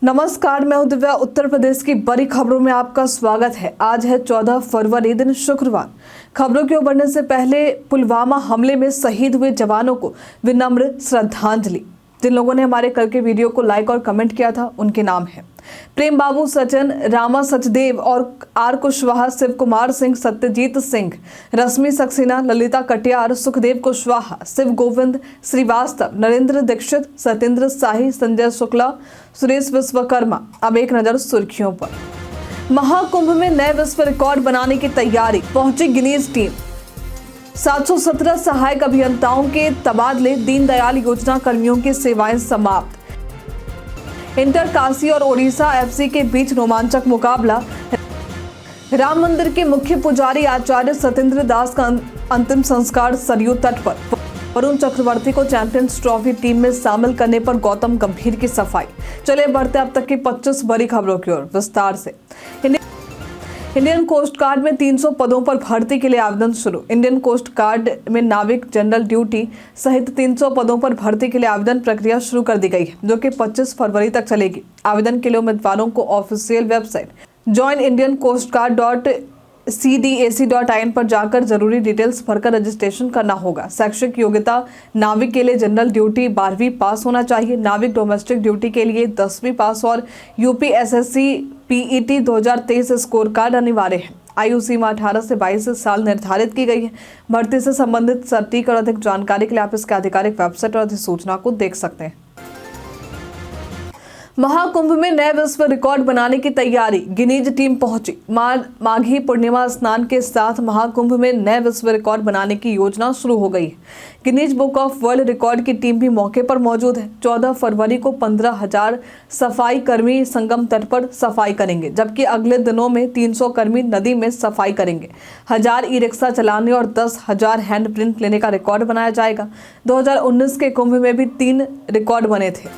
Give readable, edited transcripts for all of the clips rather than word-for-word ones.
नमस्कार, मैं हूं दिव्या। उत्तर प्रदेश की बड़ी खबरों में आपका स्वागत है। आज है 14 फरवरी, दिन शुक्रवार। खबरों की ओर बढ़ने से पहले पुलवामा हमले में शहीद हुए जवानों को विनम्र श्रद्धांजलि। जिन लोगों ने हमारे कल के वीडियो को लाइक और कमेंट किया था उनके नाम है प्रेम बाबू, सचिन, रामा सचदेव और आर कुशवाहा, शिव कुमार सिंह, सत्यजीत सिंह, रश्मि सक्सेना, ललिता कटियार, सुखदेव कुशवाहा, शिव गोविंद श्रीवास्तव, नरेंद्र दीक्षित, सत्येंद्र शाही, संजय शुक्ला, सुरेश विश्वकर्मा। अब एक नजर सुर्खियों पर। महाकुंभ में नए विश्व रिकॉर्ड बनाने की तैयारी, पहुंची गिनीज टीम। 717 सहायक अभियंताओं के तबादले, दीनदयाल योजना कर्मियों की सेवाएं समाप्त। इंटर काशी और ओडिशा एफसी के बीच रोमांचक मुकाबला। राम मंदिर के मुख्य पुजारी आचार्य सत्येंद्र दास का अंतिम संस्कार सरयू तट पर। वरुण चक्रवर्ती को चैंपियंस ट्रॉफी टीम में शामिल करने पर गौतम गंभीर की सफाई। चले बढ़ते अब तक की 25 बड़ी खबरों की ओर विस्तार से। इंडियन कोस्ट गार्ड में 300 पदों पर भर्ती के लिए आवेदन शुरू। इंडियन कोस्ट गार्ड में नाविक जनरल ड्यूटी सहित 300 पदों पर भर्ती के लिए आवेदन प्रक्रिया शुरू कर दी गई है, जो कि 25 फरवरी तक चलेगी। आवेदन के लिए उम्मीदवारों को ऑफिशियल वेबसाइट joinindiancoastguard.cdac.in पर जाकर जरूरी डिटेल्स भरकर रजिस्ट्रेशन करना होगा। शैक्षिक योग्यता, नाविक के लिए जनरल ड्यूटी 12वीं पास होना चाहिए। नाविक डोमेस्टिक ड्यूटी के लिए 10वीं पास और यूपीएसएससी पीईटी 2023 स्कोर कार्ड अनिवार्य है। आयु सीमा 18 से 22 साल निर्धारित की गई है। भर्ती से संबंधित सटीक और अधिक जानकारी के लिए आप इसके आधिकारिक वेबसाइट और अधिसूचना को देख सकते हैं। महाकुंभ में नए विश्व रिकॉर्ड बनाने की तैयारी, गिनीज टीम पहुंची। माघी पूर्णिमा स्नान के साथ महाकुंभ में नए विश्व रिकॉर्ड बनाने की योजना शुरू हो गई है। Guinness book of world record की टीम भी मौके पर मौजूद है। 14 फरवरी को 15,000 सफाई कर्मी संगम तट पर सफाई करेंगे, जबकि अगले दिनों में 300 कर्मी नदी में सफाई करेंगे। 1000 ई रिक्शा चलाने और 10,000 हैंड प्रिंट लेने का रिकॉर्ड बनाया जाएगा। 2019 के कुंभ में भी 3 रिकॉर्ड बने थे।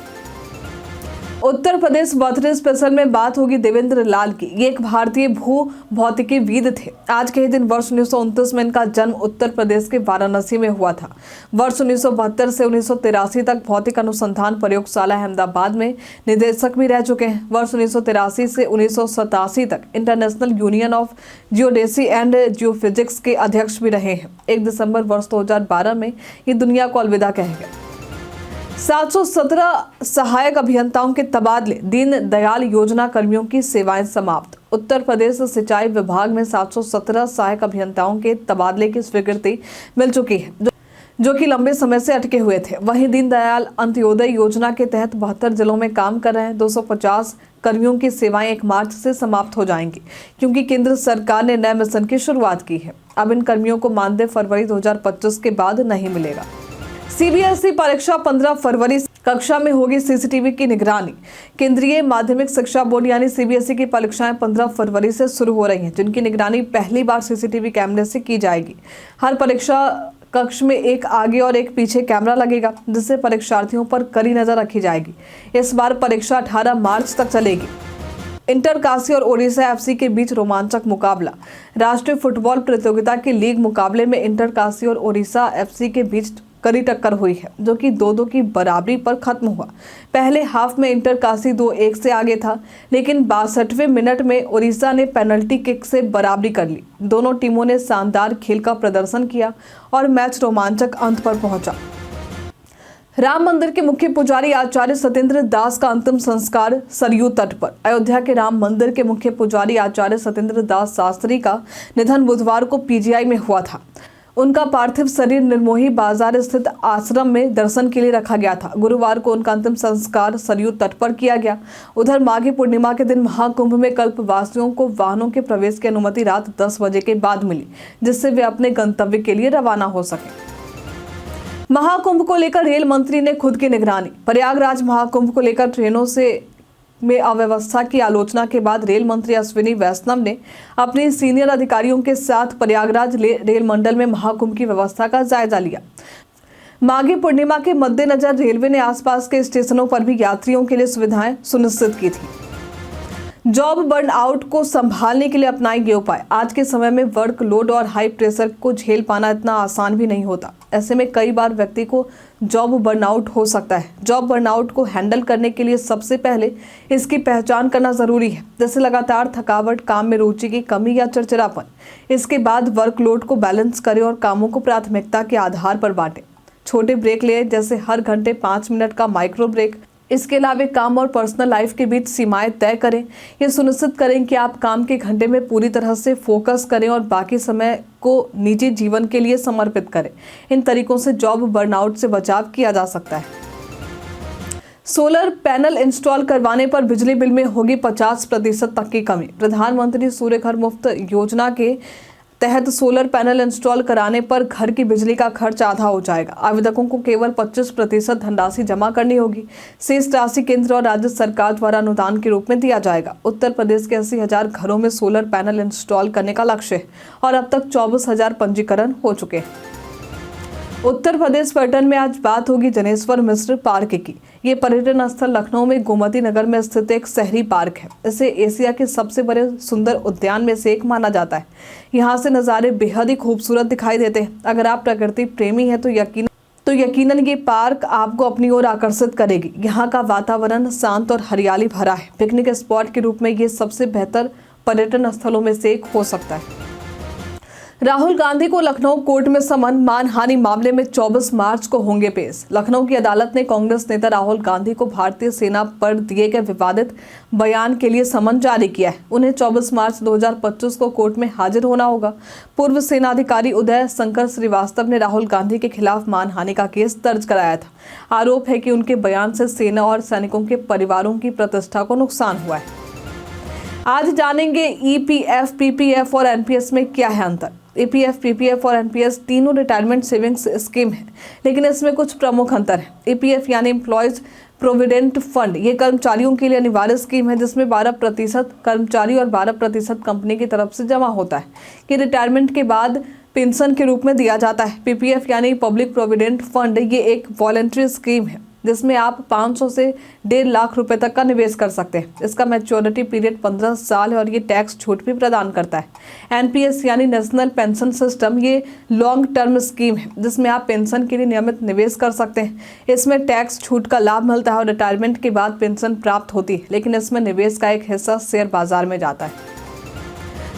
उत्तर प्रदेश बर्थडे स्पेशल में बात होगी देवेंद्र लाल की। ये एक भारतीय भू भौतिकीविद थे। आज के ही दिन वर्ष 1929 में इनका जन्म उत्तर प्रदेश के वाराणसी में हुआ था। वर्ष 1972 से 1983 तक भौतिक अनुसंधान प्रयोगशाला अहमदाबाद में निदेशक भी रह चुके हैं। वर्ष 1983 से 1987 तक international union of geodesy and geophysics के अध्यक्ष भी रहे हैं। 1 दिसंबर वर्ष 2012 में ये दुनिया को अलविदा कह गए। 717 सहायक अभियंताओं के तबादले, दीन दयाल योजना कर्मियों की सेवाएं समाप्त। उत्तर प्रदेश सिंचाई विभाग में 717 सहायक अभियंताओं के तबादले की स्वीकृति मिल चुकी है, जो कि लंबे समय से अटके हुए थे। वहीं दीनदयाल अंत्योदय योजना के तहत 72 जिलों में काम कर रहे हैं 250 कर्मियों की सेवाएं 1 मार्च से समाप्त हो जाएंगी, क्योंकि केंद्र सरकार ने नए मिशन की शुरुआत की है। अब इन कर्मियों को मानदेय फरवरी 2025 के बाद नहीं मिलेगा। सीबीएसई परीक्षा 15 फरवरी, कक्षा में होगी सीसीटीवी की निगरानी। केंद्रीय माध्यमिक शिक्षा बोर्ड यानी सीबीएसई की परीक्षाएं 15 फरवरी से शुरू हो रही हैं, जिनकी निगरानी पहली बार सीसीटीवी कैमरे से की जाएगी। हर परीक्षा कक्ष में एक आगे और एक पीछे कैमरा लगेगा, जिससे परीक्षार्थियों पर कड़ी नजर रखी जाएगी। इस बार परीक्षा 18 मार्च तक चलेगी। इंटर काशी और ओडिशा एफसी के बीच रोमांचक मुकाबला। राष्ट्रीय फुटबॉल प्रतियोगिता के लीग मुकाबले में इंटर काशी और ओडिशा एफसी के बीच कड़ी टक्कर हुई है, जो कि 2-2 की बराबरी पर खत्म हुआ। पहले हाफ में इंटर काशी 2-1 से आगे था, लेकिन 62वें मिनट में ओडिशा ने पेनल्टी किक से बराबरी कर ली। दोनों टीमों ने शानदार खेल का प्रदर्शन किया और मैच रोमांचक अंत पर पहुंचा। राम मंदिर के मुख्य पुजारी आचार्य सत्येंद्र दास का अंतिम संस्कार सरयू तट पर। अयोध्या के राम मंदिर के मुख्य पुजारी आचार्य सत्येंद्र दास शास्त्री का निधन बुधवार को पीजीआई में हुआ था। उनका पार्थिव शरीर निर्मोही बाजार स्थित आश्रम में दर्शन के लिए रखा गया था। गुरुवार को उनका अंतिम संस्कार सरयू तट पर किया गया। उधर माघी पूर्णिमा के दिन महाकुंभ में कल्पवासियों को वाहनों के प्रवेश की अनुमति रात 10 बजे के बाद मिली, जिससे वे अपने गंतव्य के लिए रवाना हो सके। महाकुंभ को लेकर रेल मंत्री ने खुद की निगरानी। प्रयागराज महाकुंभ को लेकर ट्रेनों में अव्यवस्था की आलोचना के बाद रेल मंत्री अश्विनी वैष्णव ने अपने सीनियर अधिकारियों के साथ प्रयागराज रेल मंडल में महाकुंभ की व्यवस्था का जायजा लिया। माघी पूर्णिमा के मद्देनजर रेलवे ने आसपास के स्टेशनों पर भी यात्रियों के लिए सुविधाएं सुनिश्चित की थी। जॉब बर्नआउट को संभालने के लिए अपनाएं ये उपाय। आज के समय में वर्कलोड और हाई प्रेशर को झेल पाना इतना आसान भी नहीं होता। ऐसे में कई बार व्यक्ति को जॉब बर्नआउट हो सकता है। जॉब बर्नआउट को हैंडल करने के लिए सबसे पहले इसकी पहचान करना जरूरी है, जैसे लगातार थकावट, काम में रुचि की कमी या चिड़चिड़ापन। इसके बाद वर्कलोड को बैलेंस करें और कामों को प्राथमिकता के आधार पर बांटें। छोटे ब्रेक लें, जैसे हर घंटे 5 मिनट का माइक्रो ब्रेक। इसके अलावा काम और पर्सनल लाइफ के बीच सीमाएं तय करें। ये सुनिश्चित करें कि आप काम के घंटे में पूरी तरह से फोकस करें और बाकी समय को निजी जीवन के लिए समर्पित करें। इन तरीकों से जॉब बर्नआउट से बचाव किया जा सकता है। सोलर पैनल इंस्टॉल करवाने पर बिजली बिल में होगी 50% तक की कमी। प्रधानमंत्री सूर्य घर मुफ्त योजना के तहत सोलर पैनल इंस्टॉल कराने पर घर की बिजली का खर्च आधा हो जाएगा। आवेदकों को केवल 25% धनराशि जमा करनी होगी। शेष राशि केंद्र और राज्य सरकार द्वारा अनुदान के रूप में दिया जाएगा। उत्तर प्रदेश के 80,000 घरों में सोलर पैनल इंस्टॉल करने का लक्ष्य है और अब तक 24,000 पंजीकरण हो चुके हैं। उत्तर प्रदेश पर्यटन में आज बात होगी जनेश्वर मिश्र पार्क की। ये पर्यटन स्थल लखनऊ में गोमती नगर में स्थित एक शहरी पार्क है। इसे एशिया के सबसे बड़े सुंदर उद्यान में से एक माना जाता है। यहाँ से नज़ारे बेहद ही खूबसूरत दिखाई देते हैं। अगर आप प्रकृति प्रेमी हैं तो यकीनन ये पार्क आपको अपनी ओर आकर्षित करेगी। यहाँ का वातावरण शांत और हरियाली भरा है। पिकनिक स्पॉट के रूप में ये सबसे बेहतर पर्यटन स्थलों में से एक हो सकता है। राहुल गांधी को लखनऊ कोर्ट में समन। मानहानि मामले में 24 मार्च को होंगे पेश। लखनऊ की अदालत ने कांग्रेस नेता राहुल गांधी को भारतीय सेना पर दिए गए विवादित बयान के लिए समन जारी किया है। उन्हें 24 मार्च 2025 को कोर्ट में हाजिर होना होगा। पूर्व सेना अधिकारी उदय शंकर श्रीवास्तव ने राहुल गांधी के खिलाफ मानहानि का केस दर्ज कराया था। आरोप है कि उनके बयान से सेना और सैनिकों के परिवारों की प्रतिष्ठा को नुकसान हुआ है। आज जानेंगे ईपीएफ, पीपीएफ और एनपीएस में क्या है अंतर। ईपीएफ, पीपीएफ और एनपीएस तीनों रिटायरमेंट सेविंग्स स्कीम है, लेकिन इसमें कुछ प्रमुख अंतर है। ईपीएफ यानी एम्प्लॉयज प्रोविडेंट फंड, ये कर्मचारियों के लिए अनिवार्य स्कीम है जिसमें 12% कर्मचारी और 12% कंपनी की तरफ से जमा होता है। ये रिटायरमेंट के बाद पेंशन के रूप में दिया जाता है। पीपीएफ यानी पब्लिक प्रोविडेंट फंड, ये एक वॉलंटरी स्कीम है जिसमें आप 500 से 1.5 लाख रुपए तक का निवेश कर सकते हैं। इसका मैच्योरिटी पीरियड 15 साल है और ये टैक्स छूट भी प्रदान करता है। एनपीएस यानी नेशनल पेंशन सिस्टम, ये लॉन्ग टर्म स्कीम है जिसमें आप पेंशन के लिए नियमित निवेश कर सकते हैं। इसमें टैक्स छूट का लाभ मिलता है और रिटायरमेंट के बाद पेंशन प्राप्त होती है, लेकिन इसमें निवेश का एक हिस्सा शेयर बाजार में जाता है।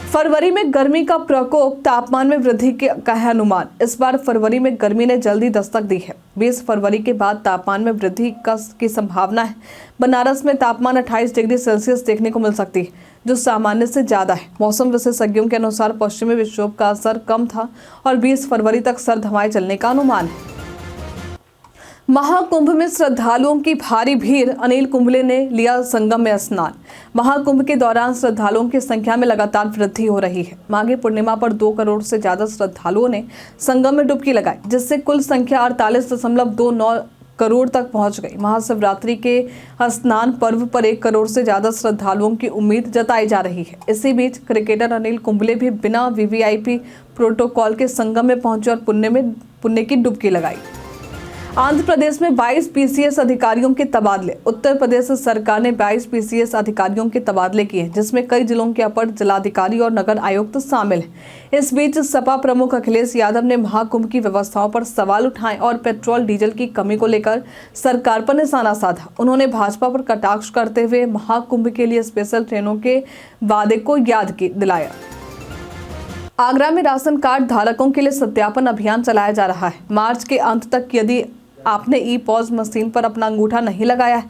फरवरी में गर्मी का प्रकोप, तापमान में वृद्धि का है अनुमान। इस बार फरवरी में गर्मी ने जल्दी दस्तक दी है। 20 फरवरी के बाद तापमान में वृद्धि की संभावना है। बनारस में तापमान 28 डिग्री सेल्सियस देखने को मिल सकती है, जो सामान्य से ज्यादा है। मौसम विशेषज्ञों के अनुसार पश्चिमी विक्षोभ का असर कम था और 20 फरवरी तक सर्द हवाएं चलने का अनुमान है। महाकुंभ में श्रद्धालुओं की भारी भीड़, अनिल कुंबले ने लिया संगम में स्नान। महाकुंभ के दौरान श्रद्धालुओं की संख्या में लगातार वृद्धि हो रही है। माघी पूर्णिमा पर 2 करोड़ से ज्यादा श्रद्धालुओं ने संगम में डुबकी लगाई, जिससे कुल संख्या 48.29 करोड़ तक पहुंच गई। महाशिवरात्रि के स्नान पर्व पर 1 करोड़ से ज्यादा श्रद्धालुओं की उम्मीद जताई जा रही है। इसी बीच क्रिकेटर अनिल कुंबले भी बिना वीवीआईपी प्रोटोकॉल के संगम में पहुंचे और पुण्य की डुबकी लगाई। आंध्र प्रदेश में 22 पीसीएस अधिकारियों के तबादले। उत्तर प्रदेश सरकार ने 22 पीसीएस अधिकारियों के तबादले किए, जिसमें कई जिलों के अपर जिलाधिकारी और नगर आयुक्त शामिल हैं। इस बीच सपा प्रमुख अखिलेश यादव ने महाकुंभ की व्यवस्थाओं पर सवाल उठाए और पेट्रोल डीजल की कमी को लेकर सरकार पर निशाना साधा। उन्होंने भाजपा पर कटाक्ष करते हुए महाकुंभ के लिए स्पेशल ट्रेनों के वादे को याद दिलाया। आगरा में राशन कार्ड धारकों के लिए सत्यापन अभियान चलाया जा रहा है। मार्च के अंत तक यदि आपने ई पॉज मशीन पर अपना अंगूठा नहीं लगाया है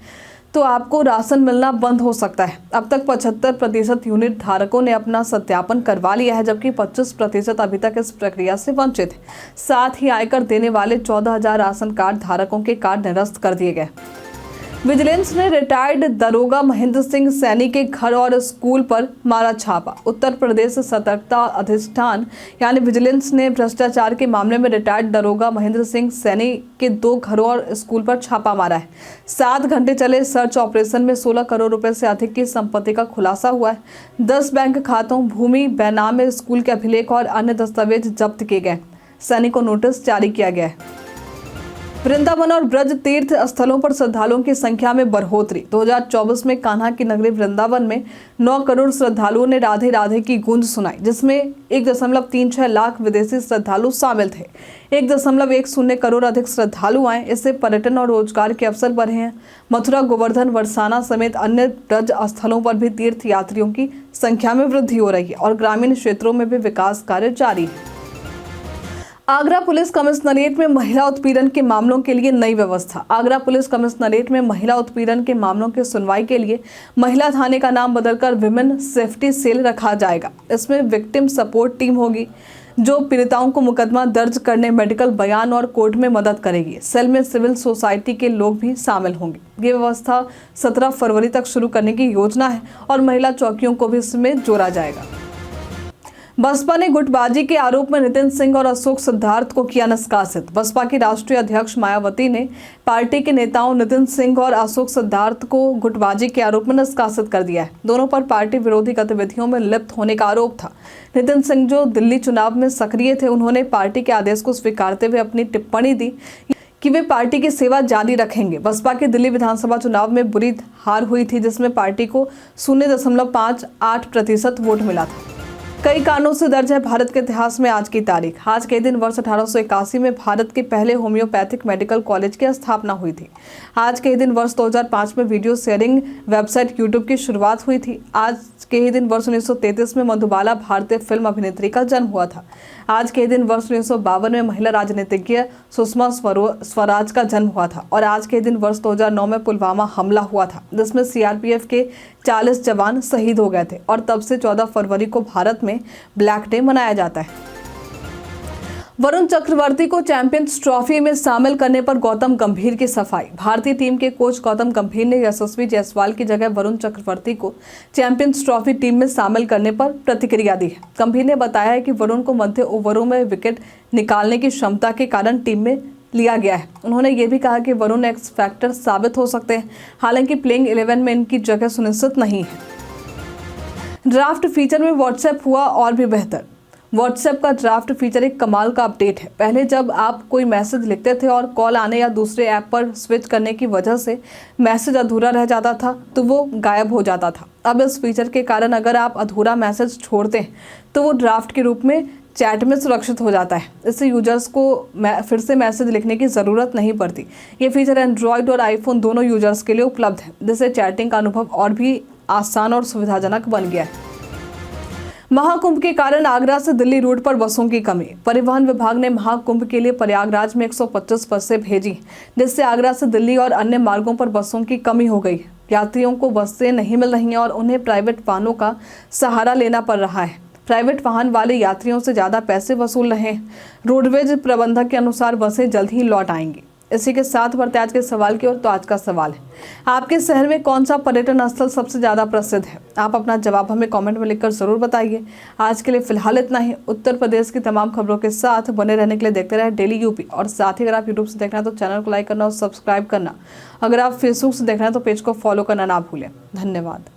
तो आपको राशन मिलना बंद हो सकता है। अब तक 75% यूनिट धारकों ने अपना सत्यापन करवा लिया है, जबकि 25% अभी तक इस प्रक्रिया से वंचित है। साथ ही आयकर देने वाले 14,000 राशन कार्ड धारकों के कार्ड निरस्त कर दिए गए। विजिलेंस ने रिटायर्ड दरोगा महेंद्र सिंह सैनी के घर और स्कूल पर मारा छापा। उत्तर प्रदेश सतर्कता अधिष्ठान यानी विजिलेंस ने भ्रष्टाचार के मामले में रिटायर्ड दरोगा महेंद्र सिंह सैनी के 2 घरों और स्कूल पर छापा मारा है। 7 घंटे चले सर्च ऑपरेशन में 16 करोड़ रुपए से अधिक की संपत्ति का खुलासा हुआ है। 10 बैंक खातों, भूमि, बेनामे स्कूल के अभिलेख और अन्य दस्तावेज जब्त किए गए। सैनी को नोटिस जारी किया गया है। वृंदावन और ब्रज तीर्थ स्थलों पर श्रद्धालुओं की संख्या में बढ़ोतरी। 2024 में कान्हा की नगरी वृंदावन में 9 करोड़ श्रद्धालुओं ने राधे राधे की गूंज सुनाई, जिसमें 1.36 लाख विदेशी श्रद्धालु शामिल थे। 1.10 करोड़ अधिक श्रद्धालु आए। इससे पर्यटन और रोजगार के अवसर बढ़े हैं। मथुरा, गोवर्धन, बरसाना समेत अन्य ब्रज स्थलों पर भी तीर्थ यात्रियों की संख्या में वृद्धि हो रही है और ग्रामीण क्षेत्रों में भी विकास कार्य जारी है। आगरा पुलिस कमिश्नरेट में महिला उत्पीड़न के मामलों के लिए नई व्यवस्था। आगरा पुलिस कमिश्नरेट में महिला उत्पीड़न के मामलों की सुनवाई के लिए महिला थाने का नाम बदलकर विमेन सेफ्टी सेल रखा जाएगा। इसमें विक्टिम सपोर्ट टीम होगी जो पीड़िताओं को मुकदमा दर्ज करने, मेडिकल बयान और कोर्ट में मदद करेगी। सेल में सिविल सोसाइटी के लोग भी शामिल होंगे। ये व्यवस्था 17 फरवरी तक शुरू करने की योजना है और महिला चौकियों को भी इसमें जोड़ा जाएगा। बसपा ने गुटबाजी के आरोप में नितिन सिंह और अशोक सिद्धार्थ को किया निष्कासित। बसपा की राष्ट्रीय अध्यक्ष मायावती ने पार्टी के नेताओं नितिन सिंह और अशोक सिद्धार्थ को गुटबाजी के आरोप में निष्कासित कर दिया है। दोनों पर पार्टी विरोधी गतिविधियों में लिप्त होने का आरोप था। नितिन सिंह, जो दिल्ली चुनाव में सक्रिय थे, उन्होंने पार्टी के आदेश को स्वीकारते हुए अपनी टिप्पणी दी कि वे पार्टी की सेवा जारी रखेंगे। बसपा के दिल्ली विधानसभा चुनाव में बुरी हार हुई थी, जिसमें पार्टी को 0.58% वोट मिला था। कई कारणों से दर्ज है भारत के इतिहास में आज की तारीख। आज के दिन वर्ष 1881 में भारत के पहले होम्योपैथिक मेडिकल कॉलेज की स्थापना हुई थी। आज के दिन वर्ष 2005 में वीडियो शेयरिंग वेबसाइट यूट्यूब की शुरुआत हुई थी। आज के ही दिन वर्ष 1933 में मधुबाला भारतीय फिल्म अभिनेत्री का जन्म हुआ था। आज के दिन वर्ष 1952 में महिला राजनीतिज्ञ सुषमा स्वराज का जन्म हुआ था और आज के दिन वर्ष 2009 में पुलवामा हमला हुआ था, जिसमें सीआरपीएफ के 40 जवान शहीद हो गए थे और तब से 14 फरवरी को भारत में ब्लैक डे मनाया जाता है। वरुण चक्रवर्ती को चैंपियंस ट्रॉफी में शामिल करने पर गौतम गंभीर की सफाई। भारतीय टीम के कोच गौतम गंभीर ने यशस्वी जायसवाल की जगह वरुण चक्रवर्ती को चैंपियंस ट्रॉफी टीम में शामिल करने पर प्रतिक्रिया दी है। गंभीर ने बताया है कि वरुण को मध्य ओवरों में विकेट निकालने की क्षमता के कारण टीम में लिया गया है। उन्होंने ये भी कहा कि वरुण एक्स फैक्टर साबित हो सकते हैं, हालांकि प्लेइंग 11 में इनकी जगह सुनिश्चित नहीं है। ड्राफ्ट फीचर में व्हाट्सएप हुआ और भी बेहतर। व्हाट्सएप का ड्राफ्ट फीचर एक कमाल का अपडेट है। पहले जब आप कोई मैसेज लिखते थे और कॉल आने या दूसरे ऐप पर स्विच करने की वजह से मैसेज अधूरा रह जाता था तो वो गायब हो जाता था। अब इस फीचर के कारण अगर आप अधूरा मैसेज छोड़ते हैं तो वो ड्राफ्ट के रूप में चैट में सुरक्षित हो जाता है। इससे यूजर्स को फिर से मैसेज लिखने की ज़रूरत नहीं पड़ती। ये फीचर एंड्रॉयड और आईफोन दोनों यूजर्स के लिए उपलब्ध है, जिससे चैटिंग का अनुभव और भी आसान और सुविधाजनक बन गया है। महाकुंभ के कारण आगरा से दिल्ली रूट पर बसों की कमी। परिवहन विभाग ने महाकुंभ के लिए प्रयागराज में 125 बसें भेजी, जिससे आगरा से दिल्ली और अन्य मार्गों पर बसों की कमी हो गई। यात्रियों को बसें नहीं मिल रही हैं और उन्हें प्राइवेट वाहनों का सहारा लेना पड़ रहा है। प्राइवेट वाहन वाले यात्रियों से ज़्यादा पैसे वसूल रहे हैं। रोडवेज प्रबंधक के अनुसार बसें जल्द ही लौट आएंगी। इसी के साथ बढ़ते आज के सवाल की ओर। तो आज का सवाल है, आपके शहर में कौन सा पर्यटन स्थल सबसे ज़्यादा प्रसिद्ध है? आप अपना जवाब हमें कमेंट में लिखकर ज़रूर बताइए। आज के लिए फिलहाल इतना ही। उत्तर प्रदेश की तमाम खबरों के साथ बने रहने के लिए देखते रहे डेली यूपी। और साथ ही अगर आप यूट्यूब से देखना है तो चैनल को लाइक करना और सब्सक्राइब करना। अगर आप फेसबुक से देखना है तो पेज को फॉलो करना ना भूलें। धन्यवाद।